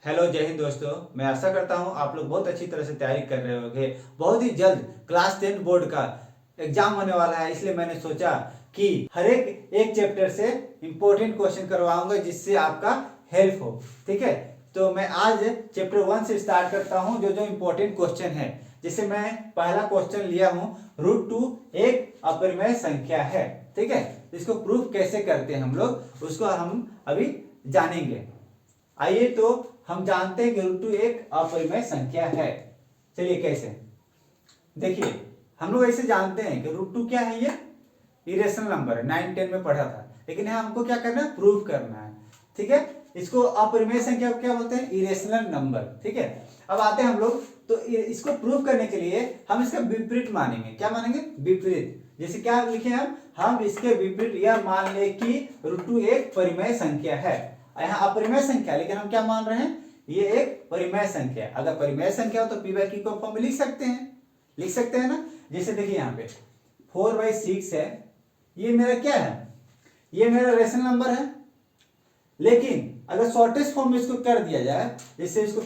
Hello जय हिंद दोस्तों। मैं आशा करता हूं आप लोग बहुत अच्छी तरह से तैयारी कर रहे होंगे। बहुत ही जल्द क्लास 10 बोर्ड का एग्जाम होने वाला है, इसलिए मैंने सोचा कि हर एक एक चैप्टर से इंपॉर्टेंट क्वेश्चन करवाऊंगा जिससे आपका हेल्प हो। ठीक है, तो मैं आज चैप्टर 1 से स्टार्ट करता हूं। जो जो इंपॉर्टेंट क्वेश्चन है, जैसे मैं पहला क्वेश्चन लिया हूं, √2 एक अपरिमेय संख्या है। ठीक है, इसको प्रूफ कैसे करते हैं हम लोग, उसको हम अभी जानेंगे। आइए तो हम जानते हैं कि √2 एक अपरिमेय संख्या है। चलिए कैसे, देखिए हम लोग ऐसे जानते हैं कि √2 क्या है, ये इरेशनल नंबर है। 9 10 में पढ़ा था, लेकिन यहाँ हमको क्या करना है, प्रूफ करना है। ठीक है, इसको अपरिमेय संख्या क्या बोलते हैं, इरेशनल नंबर। ठीक है, अब आते हैं हम लोग, तो इसको प्रूफ करने के लिए हम इसका विपरीत मानेंगे। क्या मानेंगे, विपरीत। जैसे क्या लिखे हम इसके विपरीत यह मान ले कि √2 एक परिमेय संख्या है। यहाँ अपरिमेय संख्या, लेकिन हम क्या मान रहे हैं, ये एक परिमेय संख्या। अगर परिमेय संख्या हो तो p/q को फॉर्म में लिख सकते हैं ना। जैसे देखिए यहाँ पे 4/6 है, ये मेरा क्या है, ये मेरा रेशनल नंबर है। लेकिन अगर शॉर्टेस्ट फॉर्म में इसको कर दिया जाए, जैसे इसको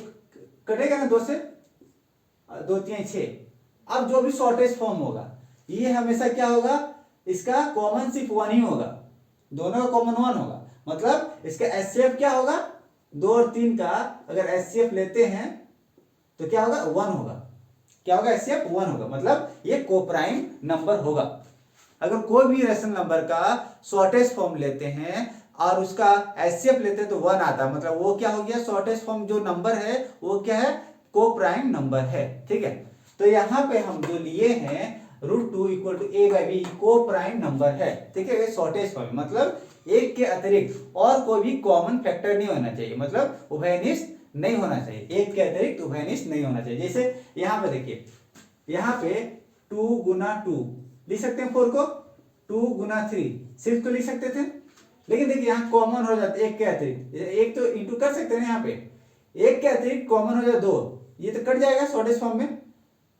कटेगा ना 2 से 2 3 6, अब जो भी शॉर्टेस्ट फॉर्म होगा ये हमेशा क्या होगा, इसका कॉमन सिर्फ 1 ही होगा, दोनों का कॉमन 1 होगा। मतलब इसका एचसीएफ क्या होगा, 2 और 3 का अगर एचसीएफ लेते हैं तो क्या होगा, 1 होगा। क्या होगा, एचसीएफ 1 होगा, मतलब ये कोप्राइम नंबर होगा। अगर कोई भी रेशनल नंबर का शॉर्टेस्ट फॉर्म लेते हैं और उसका एचसीएफ लेते हैं तो 1 आता है, मतलब वो क्या हो गया, शॉर्टेस्ट फॉर्म जो नंबर है वो क्या है, कोप्राइम नंबर है। ठीक है, तो यहाँ पे हम जो लिए हैं √2 = a/b कोप्राइम नंबर है। ठीक है, ये शॉर्टेस्ट फॉर्म, मतलब एक के अतिरिक्त और कोई भी कॉमन फैक्टर नहीं होना चाहिए, मतलब उभयनिष्ठ नहीं होना चाहिए, एक के अतिरिक्त उभयनिष्ठ नहीं होना चाहिए। जैसे यहाँ पे देखिए, यहाँ पे 2 × 2 लिख सकते हैं, 4 को 2 × 3 सिर्फ तो लिख सकते थे, लेकिन देखिए यहाँ कॉमन हो जाता है एक के अतिरिक्त, एक तो इंटू कर सकते हैं यहाँ पे, एक के अतिरिक्त कॉमन हो जाए 2, ये तो कट जाएगा शॉर्टेस्ट फॉर्म में।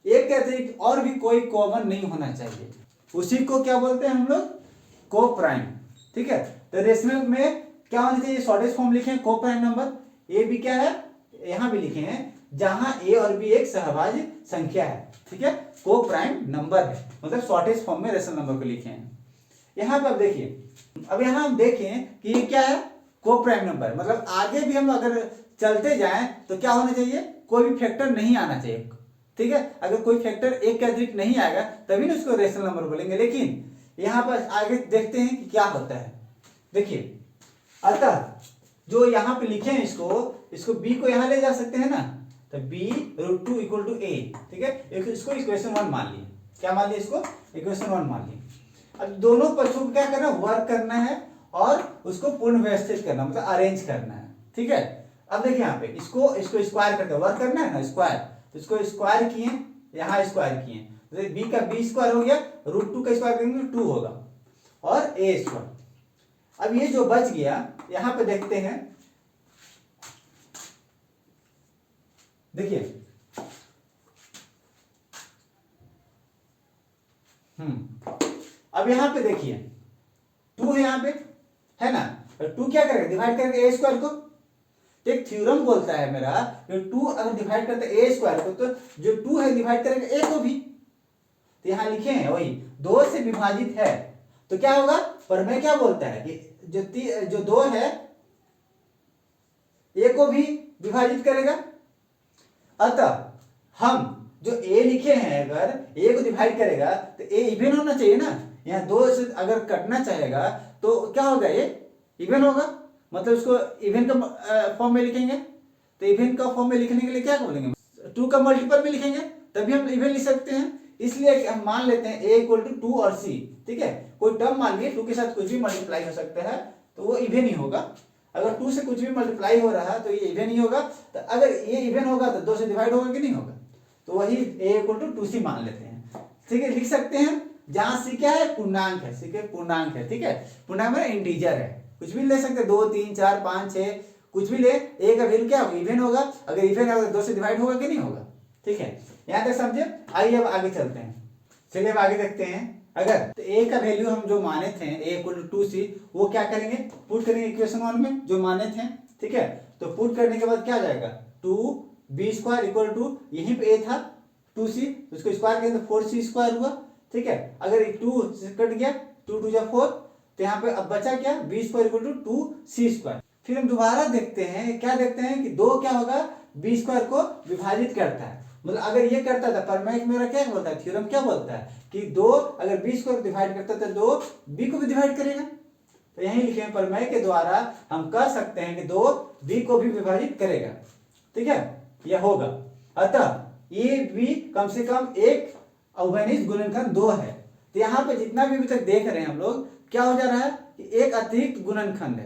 एक के अतिरिक्त और भी कोई कॉमन नहीं होना चाहिए, उसी को क्या बोलते हैं हम लोग, कोप्राइम। ठीक है, तो रेशनल में क्या होना चाहिए, शॉर्टेस्ट फॉर्म लिखे हैं कोप्राइम नंबर। ए भी क्या है, यहां भी लिखे हैं, जहां ए और बी एक सहभाज्य संख्या है। ठीक है, कोप्राइम नंबर है, मतलब शॉर्टेस्ट फॉर्म में रेशनल नंबर को लिखे हैं। यहां पर अब देखिए, अब यहां हम देखें कि ये क्या है, कोप्राइम नंबर, मतलब आगे भी हम अगर चलते जाएं तो क्या होना चाहिए, कोई भी फैक्टर नहीं आना चाहिए। ठीक है, अगर कोई फैक्टर एक के अतिरिक्त नहीं आएगा तभी ना उसको रेशनल नंबर बोलेंगे। लेकिन यहां पर आगे देखते हैं कि क्या होता है। देखिए, अतः जो यहां पे लिखे हैं इसको बी को यहां ले जा सकते हैं ना, तो b √2 = a। ठीक है, इसको इक्वेशन 1 मान लिए। क्या मान लिए, इसको इक्वेशन 1 मान लिए। अब दोनों पक्षों को क्या करना है, वर्क करना है और उसको पूर्ण व्यवस्थित करना, मतलब अरेंज करना है। ठीक है, अब देखिए यहाँ पे इसको स्क्वायर करके वर्क करना है ना, स्क्वायर, तो इसको स्क्वायर किए, यहाँ स्क्वायर किए, तो b का b² हो गया, √2 का स्क्वायर करेंगे 2 होगा, और a²। अब ये जो बच गया, यहां पे देखते हैं, देखिए अब यहां पे देखिए 2 है, यहां पे है ना, तो 2 क्या करेगा, डिवाइड करेंगे a² को। एक थ्योरम बोलता है मेरा, 2 अगर डिवाइड करते a² को, तो जो 2 है डिवाइड करेंगे a को भी। तो यहां लिखे हैं वही 2 से विभाजित है, तो क्या होगा, पर मैं क्या बोलता है कि जो 2 है a को भी विभाजित करेगा। अतः हम जो a लिखे हैं, अगर a को डिवाइड करेगा तो a इवन होना चाहिए ना। यहाँ 2 से अगर कटना चाहेगा तो क्या होगा, ये इवन होगा, मतलब उसको इवन का फॉर्म में लिखेंगे। तो इवन का फॉर्म में लिखने के लिए क्या बोलेंगे, 2 का मल्टीपल में लिखेंगे, तभी हम इवन लिख सकते हैं। इसलिए हम मान लेते हैं a = 2 और c। ठीक है, कोई टर्म मान लिए 2 के साथ कुछ भी मल्टीप्लाई हो सकता है, तो वो इवन ही होगा। अगर 2 से कुछ भी मल्टीप्लाई हो रहा है तो ये इवन ही होगा। तो अगर ये इवन होगा तो 2 से डिवाइड होगा कि नहीं होगा, तो वही a = 2c मान लेते हैं। ठीक है, लिख सकते हैं, जहां c क्या है, पूर्णांक है, c के पूर्णांक है। ठीक है, पूर्णांक में इंटीजर है, कुछ भी ले सकते हैं, 2 3 4 5 6 कुछ भी ले, a का वैल्यू क्या होगा, इवन होगा। अगर इवन है तो 2 से डिवाइड होगा कि नहीं होगा। ठीक है, यहां तक समझे। आइए अब आगे चलते हैं, चलिए अब आगे देखते हैं। अगर तो a का वैल्यू हम जो माने थे a = 2c, वो क्या करेंगे, पुट करेंगे इक्वेशन 1 में जो माने थे। ठीक है, तो पुट करने के बाद क्या आ जाएगा 2b² इक्वल टू, यहीं पे a था 2c, उसको स्क्वायर करें तो 4c² हुआ। ठीक है, अगर 2 से कट गया 2 2 जा 4, तो यहाँ पे अब बचा क्या b² इक्वल टू 2c²। फिर हम दोबारा देखते हैं, क्या देखते हैं कि 2 क्या होगा b² को विभाजित करता है। मतलब अगर ये करता था, प्रमेय मेरा क्या बोलता है, थ्योरम क्या बोलता है कि 2 अगर b² को डिवाइड करता है तो 2 b को भी डिवाइड करेगा। तो यही लिखे हैं, प्रमेय के द्वारा हम कह सकते हैं कि 2 b को भी विभाजित करेगा। ठीक है, यह होगा। अतः ए बी कम से कम एक अवैनिष्ट गुणनखंड 2 है। तो यहाँ पे जितना भी अभी तक देख रहे हैं हम लोग, क्या हो जा रहा है कि एक अतिरिक्त गुणनखंड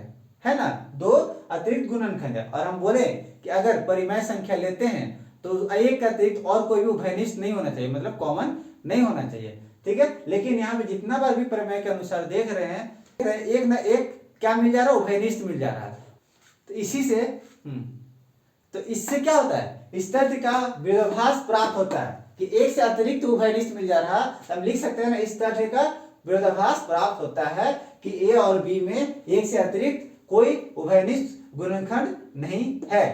है ना, 2 अतिरिक्त गुणनखंड है। और हम बोले कि अगर परिमेय संख्या लेते हैं तो एक अतिरिक्त और कोई भी उभयनिष्ठ नहीं होना चाहिए, मतलब कॉमन नहीं होना चाहिए। ठीक है, लेकिन यहाँ पे जितना बार भी प्रमेय के अनुसार देख रहे हैं, एक ना एक क्या मिल जा रहा है, उभयनिष्ठ मिल जा रहा है। तो इसी से तो इससे क्या होता है, इस तथ्य का विरोधाभास प्राप्त होता है कि एक से अतिरिक्त उभयनिष्ठ मिल जा रहा है। हम लिख सकते हैं ना, इस तथ्य का विरोधाभास प्राप्त होता है कि ए और बी में एक से अतिरिक्त कोई उभयनिष्ठ गुणनखंड नहीं है,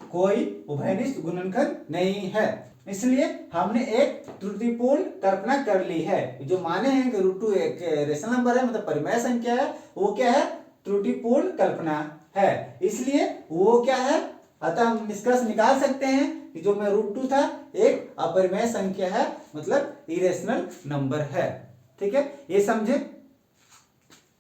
कोई उभयनिष्ठ गुणनखंड नहीं है। इसलिए हमने एक त्रुटिपूर्ण कल्पना कर ली है। जो माने हैं कि √2 एक रेशनल नंबर है, मतलब परिमेय संख्या है, वो क्या है, त्रुटिपूर्ण कल्पना है। इसलिए वो क्या है, अतः हम निष्कर्ष निकाल सकते हैं कि जो मैं √2 था एक अपरिमेय संख्या है, मतलब इरेशनल नंबर है। ठीक है, ये समझे।